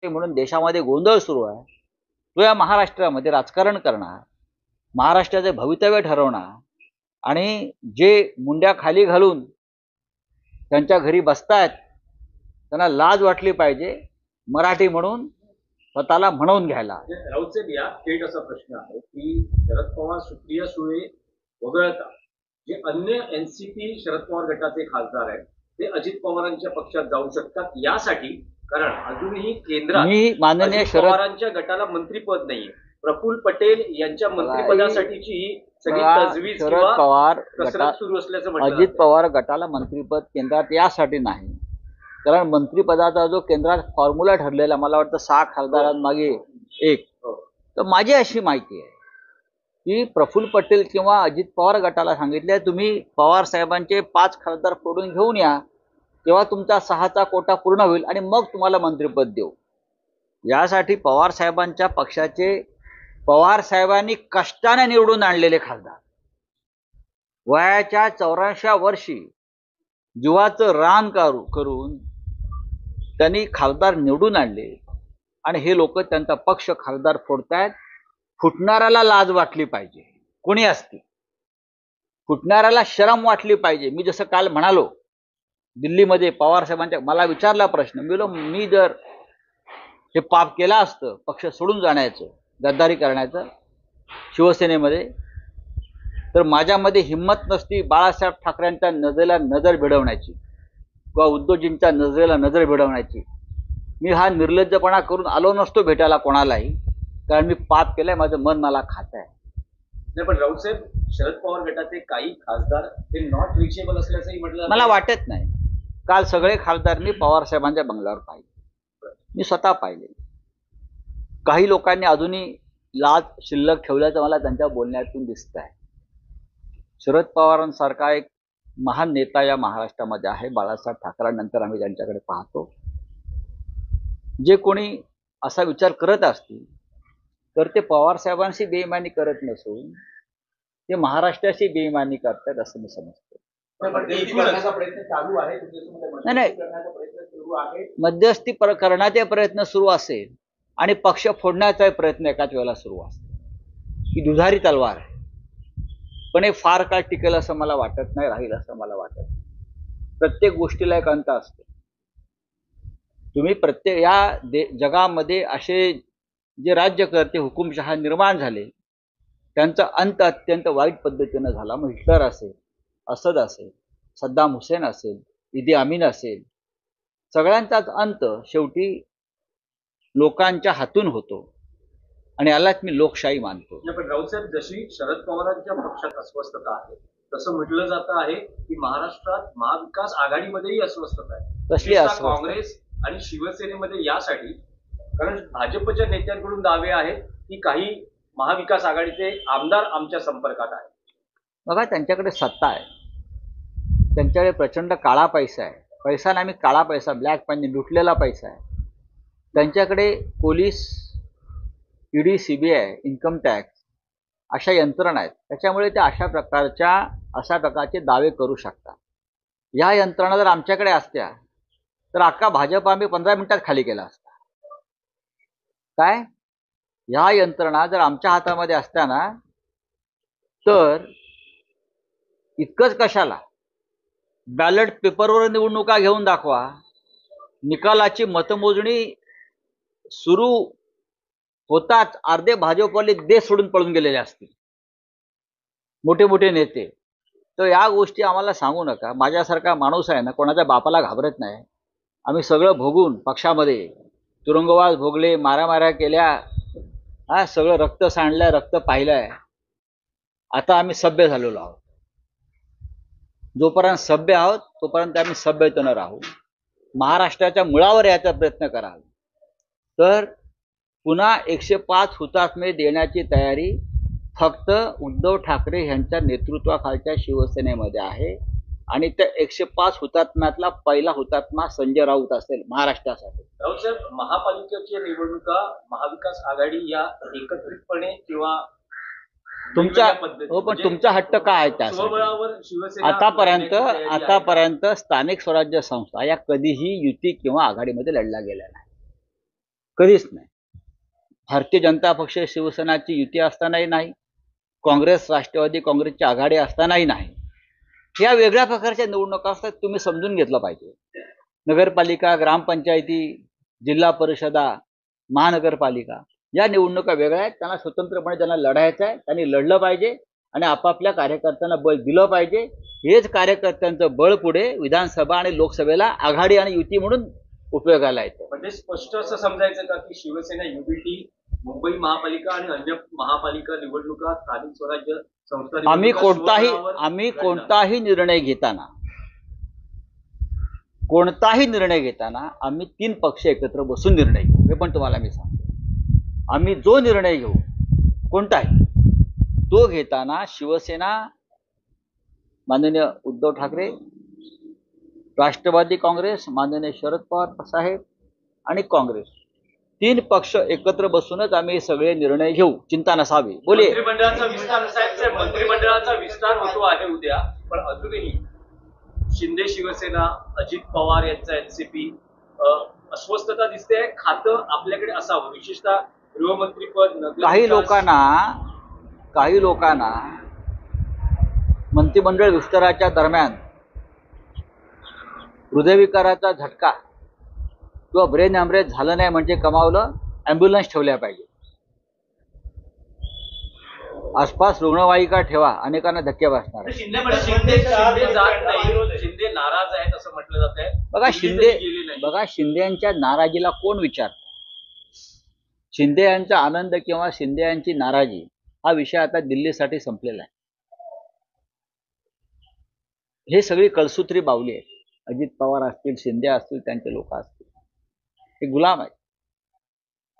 म्हणून देशामध्ये गोंधळ सुरू आहे, तो या महाराष्ट्रामध्ये राजकारण करणार, महाराष्ट्राचे भवितव्य ठरवणार आणि जे मुंड्या खाली घालून त्यांच्या घरी बसतायत त्यांना लाज वाटली पाहिजे मराठी म्हणून स्वतःला म्हणवून घ्यायला. राऊत साहेब, या थेट असा प्रश्न आहे की शरद पवार सुप्रिया सुळे वगळता जे अन्य एनसीपी शरद पवार गटाचे खासदार आहेत ते अजित पवारांच्या पक्षात जाऊ शकतात, यासाठी कारण अजूनही केंद्रात माननीय शरद पवारांच्या गटाला मंत्रीपद नाहीये. प्रफुल्ल पटेल यांच्या मंत्रिपदासाठीची ही सगळी तजवीज शरद पवार सुरू असल्याचं म्हटलं. अजित पवार गटाला मंत्रीपद केंद्रात यासाठी नाही, कारण मंत्रिपदाचा जो केंद्रात फॉर्म्युला ठरलेला, मला वाटतं 6 खासदारांमागे 1, तर माझी अशी माहिती आहे की प्रफुल्ल पटेल किंवा अजित पवार गटाला सांगितले तुम्ही पवार साहेबांचे 5 खासदार फोडून घेऊन या, तेव्हा तुमचा 6चा कोटा पूर्ण होईल आणि मग तुम्हाला मंत्रिपद देऊ. यासाठी पवार साहेबांच्या पक्षाचे पवार साहेबांनी कष्टाने निवडून आणलेले खासदार, वयाच्या 84व्या वर्षी जीवाचं रान करून त्यांनी खासदार निवडून आणले आणि हे लोक त्यांचा पक्ष खासदार फोडतायत. फुटणाऱ्याला लाज वाटली पाहिजे, कोणी असती, फुटणाऱ्याला शरम वाटली पाहिजे. मी जसं काल म्हणालो, दिल्लीमध्ये पवार साहेबांच्या मला विचारला प्रश्न, मी जर हे पाप केलं असतं पक्ष सोडून जाण्याचं, गद्दारी करण्याचं शिवसेनेमध्ये, तर माझ्यामध्ये हिंमत नसती बाळासाहेब ठाकरेंच्या नजरेला नजर भिडवण्याची किंवा उद्धवजींच्या नजरेला नजर भिडवण्याची. मी हा निर्लज्जपणा करून आलो नसतो भेटायला कोणालाही, कारण मी पाप केलंय, माझं मन मला खात आहे. नाही, पण राऊत साहेब, शरद पवार गटाचे काही खासदार हे नॉट रिचेबल असल्याचंही म्हटलं मला वाटत नाही. काल सगळे खासदार मी पवार साहेबांच्या बंगल्यावर पाहिले, मी स्वतः पाहिले. काही लोकांनी अजूनही लाज शिल्लक ठेवल्याचं मला त्यांच्या बोलण्यातून दिसत आहे. शरद पवारांसारखा एक महान नेता या महाराष्ट्रामध्ये आहे. बाळासाहेब ठाकरेंनंतर आम्ही त्यांच्याकडे पाहतो. जे कोणी असा विचार करत असतील तर ते पवार साहेबांशी बेईमानी करत नसून ते महाराष्ट्राशी बेईमानी करतात असं मी समजतो. नाही, मध्यस्थी करण्याचे प्रयत्न सुरू असेल आणि पक्ष फोडण्याचा प्रयत्न एकाच वेळेला सुरू असेल, ही दुधारी तलवार आहे. पण हे फार काळ टिकेल असं मला वाटत नाही, राहील असं मला वाटत नाही. प्रत्येक गोष्टीला एक अंत असतो. तुम्ही प्रत्येक या जगामध्ये असे जे राज्यकर्ते हुकुमशहा निर्माण झाले त्यांचा अंत अत्यंत वाईट पद्धतीनं झाला. मग हिटलर असेल, असद असेल, सद्दाम हुसेन असेल, इदी अमीन असेल, सगळ्यांचाच अंत शेवटी लोकांच्या हातून होतो आणि यालाच मी लोकशाही मानतो. पण राऊत साहेब, जशी शरद पवारांच्या पक्षात अस्वस्थता आहे तसं म्हटलं जातं आहे की महाराष्ट्रात महाविकास आघाडीमध्येही अस्वस्थता आहे. कसली अस्वस्थता? काँग्रेस आणि शिवसेनेमध्ये यासाठी, कारण भाजपच्या नेत्यांकडून दावे आहेत की काही महाविकास आघाडीचे आमदार आमच्या संपर्कात आहेत. बघा, त्यांच्याकडे सत्ता आहे, त्यांच्याकडे प्रचंड काळा पैसा आहे. पैसा नाही, काळा पैसा, ब्लॅक मनी, लुटलेला पैसा आहे. त्यांच्याकडे police, ED, CBI, income tax अशा यंत्रणा आहेत. त्याच्यामुळे ते अशा प्रकारचे दावे करू शकतात. या यंत्रणा जर आमच्याकडे असत्या तर अख्खा भाजप आम्ही 15 मिनिटात खाली केला असता. काय, ह्या यंत्रणा जर आमच्या हातामध्ये असत्या ना, तर इतकंच कशाला, बॅलेट पेपरवर निवडणुका घेऊन दाखवा, निकालाची मतमोजणी सुरू होताच अर्धे भाजपवाले देश सोडून पळून गेलेले असतील, मोठे मोठे नेते. तर या गोष्टी आम्हाला सांगू नका. माझ्यासारखा माणूस आहे ना, कोणाच्या बापाला घाबरत नाही. आम्ही सगळं भोगून पक्षामध्ये तुरुंगवास भोगले, मारामाऱ्या केल्या, सगळं रक्त सांडलंय, रक्त पाहिलंय. आता आम्ही सभ्य झालेलो आहोत. जोपर्यंत सभ्य आहोत तोपर्यंत आम्ही सभ्यतेनं राहू. महाराष्ट्राच्या मुळावर याचा प्रयत्न कराल तर पुन्हा 105 हुतात्मे देण्याची तयारी फक्त उद्धव ठाकरे यांच्या नेतृत्वाखालच्या शिवसेनेमध्ये आहे. आणि त्या 105 हुतात्म्यातला पहिला हुतात्मा संजय राऊत असेल महाराष्ट्रासाठी. राऊत साहेब, महापालिकेच्या निवडणुका महाविकास आघाडी या एकत्रितपणे किंवा तुमचा पण तुमचा हट्ट काय आहे त्यासाठी? आतापर्यंत स्थानिक स्वराज्य संस्था या कधीही युती किंवा आघाडीमध्ये लढल्या गेल्या नाही. कधीच नाही. भारतीय जनता पक्ष शिवसेनाची युती असतानाही नाही, काँग्रेस राष्ट्रवादी काँग्रेसची आघाडी असतानाही नाही. ह्या वेगळ्या प्रकारच्या निवडणुका असतात, तुम्ही समजून घेतलं पाहिजे. नगरपालिका, ग्रामपंचायती, जिल्हा परिषदा, महानगरपालिका या निवडणुका वेगळ्या आहेत. त्यांना स्वतंत्रपणे त्यांना लढायचं आहे, त्यांनी लढलं पाहिजे आणि आपापल्या कार्यकर्त्यांना बळ दिलं पाहिजे. हेच कार्यकर्त्यांचं बळ पुढे विधानसभा आणि लोकसभेला आघाडी आणि युती म्हणून उपयोगाला येतं. म्हणजे स्पष्ट असं समजायचं का की शिवसेना युबीटी मुंबई महापालिका आणि अन्य महापालिका निवडणुका, स्थानिक स्वराज्य संस्था आम्ही निवडणुका शिवबळावर लढणार? कोणताही निर्णय घेताना आम्ही 3 पक्ष एकत्र बसून निर्णय घेऊ. हे पण तुम्हाला मी सांगतो. आम्ही जो निर्णय घेऊ कोणताही, तो घेताना शिवसेना, माननीय उद्धव ठाकरे, राष्ट्रवादी काँग्रेस, माननीय शरद पवार साहेब आणि काँग्रेस 3 पक्ष एकत्र बसूनच आम्ही सगळे निर्णय घेऊ. चिंता नसावी. बोलिये. मंत्रिमंडळाचा विस्तार होतो आहे उद्या, पण अजूनही शिंदे शिवसेना, अजित पवार यांचा एनसीपी अस्वस्थता दिसते. खातं आपल्याकडे असावं, विशेषतः गृहमंत्रीपद. काही लोकांना मंत्रिमंडळ विस्ताराच्या दरम्यान हृदयविकाराचा झटका किंवा ब्रेन हॅमरेज झालं नाही म्हणजे कमावलं, ॲम्ब्युलन्स ठेवल्या पाहिजे. आसपास रुग्णवाहिका ठेवा, अनेकांना धक्के बसणार. शिंदे जात नाही, शिंदे नाराज आहेत असं म्हटलं जात आहे. बघा शिंदेच्या नाराजीला कोण विचारतं? शिंदे यांचा आनंद किंवा शिंदे यांची नाराजी हा विषय आता दिल्लीसाठी संपलेला आहे. हे सगळी कळसूत्री बावली आहे. अजित पवार असतील, शिंदे असतील, त्यांचे लोक असतील, हे गुलाम आहेत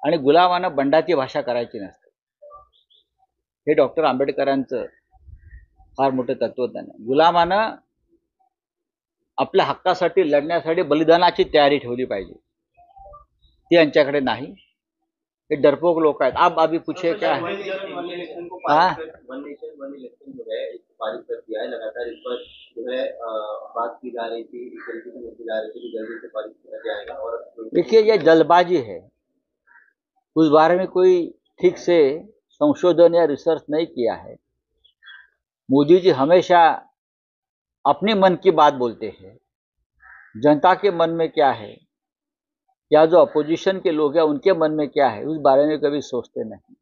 आणि गुलामानं बंडाची भाषा करायची नसते. हे डॉक्टर आंबेडकरांचं फार मोठं तत्वज्ञान आहे. गुलामानं आपल्या हक्कासाठी लढण्यासाठी बलिदानाची तयारी ठेवली पाहिजे. ती यांच्याकडे नाही. ये डरपोक लोग हैं. आप अभी पूछे क्या है? पारित कर दिया है लगातार इस पर जो है बात की जा रही थी, कि जल्दी से पारित किया जाएगा. और देखिए ये जल्दबाजी है. उस बारे में कोई ठीक से संशोधन या रिसर्च नहीं किया है. मोदी जी हमेशा अपने मन की बात बोलते हैं. जनता के मन में क्या है या जो अपोजिशन के लोग हैं उनके मन में क्या है उस बारे में कभी सोचते नहीं.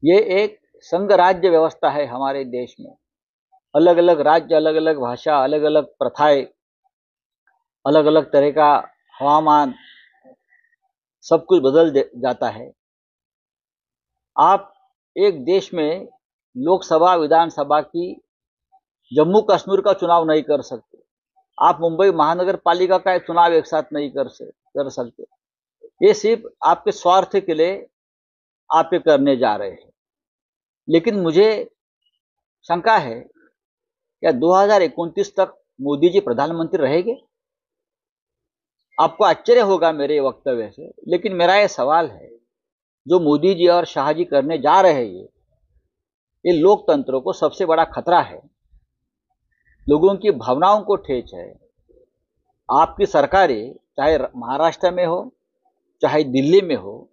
ये एक संघ राज्य व्यवस्था है हमारे देश में. अलग अलग राज्य, अलग अलग भाषा, अलग अलग प्रथाएं, अलग अलग तरह का हवामान, सब कुछ बदल जाता है. आप एक देश में लोकसभा विधानसभा की जम्मू कश्मीर का चुनाव नहीं कर सकते. आप मुंबई महानगर पालिका का एक चुनाव एक साथ नहीं कर सकते. ये सिर्फ आपके स्वार्थ के लिए आप ये करने जा रहे हैं. लेकिन मुझे शंका है क्या 2029 तक मोदी जी प्रधानमंत्री रहेंगे? आपको आश्चर्य होगा मेरे वक्तव्य से, लेकिन मेरा ये सवाल है, जो मोदी जी और शाह जी करने जा रहे हैं ये लोकतंत्र को सबसे बड़ा खतरा है. लोगों की भावनाओं को ठेस है. आपकी सरकारें चाहे महाराष्ट्र में हो, चाहे दिल्ली में हो,